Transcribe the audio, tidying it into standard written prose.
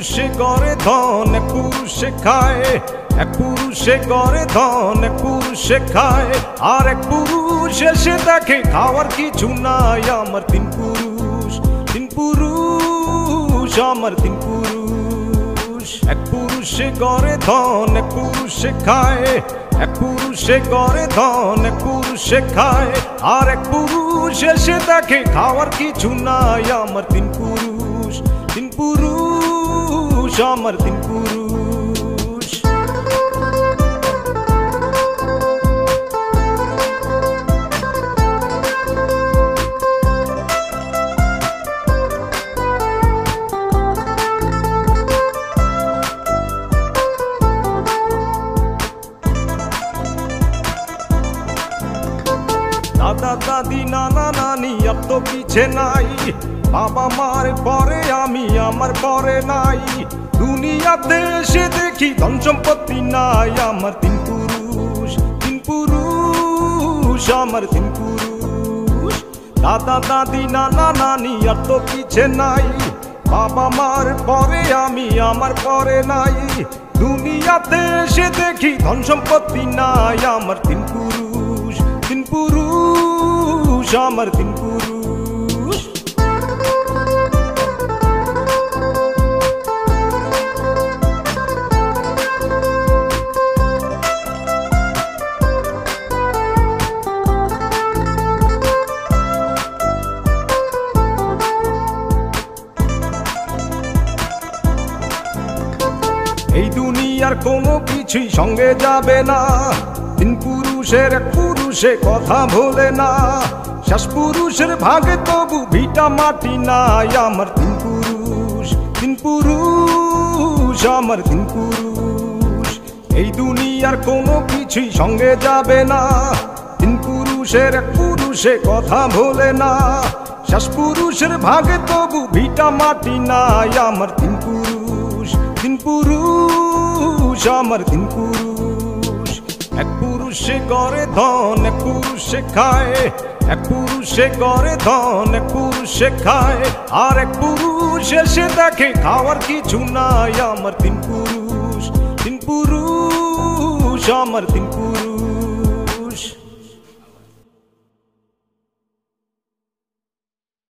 পুরুষে করে ধন এক পুরুষে খায়, এক পুরুষে করে ধন এক পুরুষে খায়, আর এক পুরুষ এসে দেখে খাওয়ার কিছু নাই। আমার তিন পুরুষ, তিন পুরুষ, আমার তিন পুরুষ। এক পুরুষে করে ধন এক পুরুষে খায়, এক পুরুষে করে ধন এক পুরুষে খায়, আর এক পুরুষ এসে দেখে খাওয়ার কিছু নাই। আমার তিন পুরুষ, তিন পুরুষ, আমার তিন পুরুষ। দাদা দাদি নানা নানি अब तो पीछे নাই, বাবা মার পরে আমি আমার পরে নাই। দুনিয়াতে এসে দেখি ধন সম্পত্তি নাই। আমার তিন পুরুষ, তিন পুরুষ, আমার তিন পুরুষ। দাদা দাদি নানা নানি अब तो पीछे নাই, বাবা মার পরে আমি আমার পরে নাই। দুনিয়াতে এসে দেখি ধন সম্পত্তি নাই। আমার তিন পুরুষ, তিন পুরুষ, আমার তিন পুরুষ। এই দুনিয়ার কোনো কিছুই সঙ্গে যাবে না, তিন পুরুষের এক পুরুষে কথা ভোলে না। শেষ পুরুষের ভাগে তবু ভিটা মাটি নাই। আমার তিন পুরুষ, তিন পুরুষ, আমার তিন পুরুষ। এই দুনিয়ার কোনো কিছুই সঙ্গে যাবে না, তিন পুরুষের এক পুরুষে কথা ভোলে না। শেষ পুরুষের ভাগে তবু ভিটা মাটি নাই। আমার তিন পুরুষ, তিন পুরুষ, আমার তিন পুরুষ। এক পুরুষে করে ধন এক পুরুষে খায়, এক পুরুষে করে ধন এক পুরুষে খায়, আর এক পুরুষ এসে দেখে খাওয়ার কিছু নাই। আমার তিন পুরুষ, তিন পুরুষ, আমার তিন পুরুষ।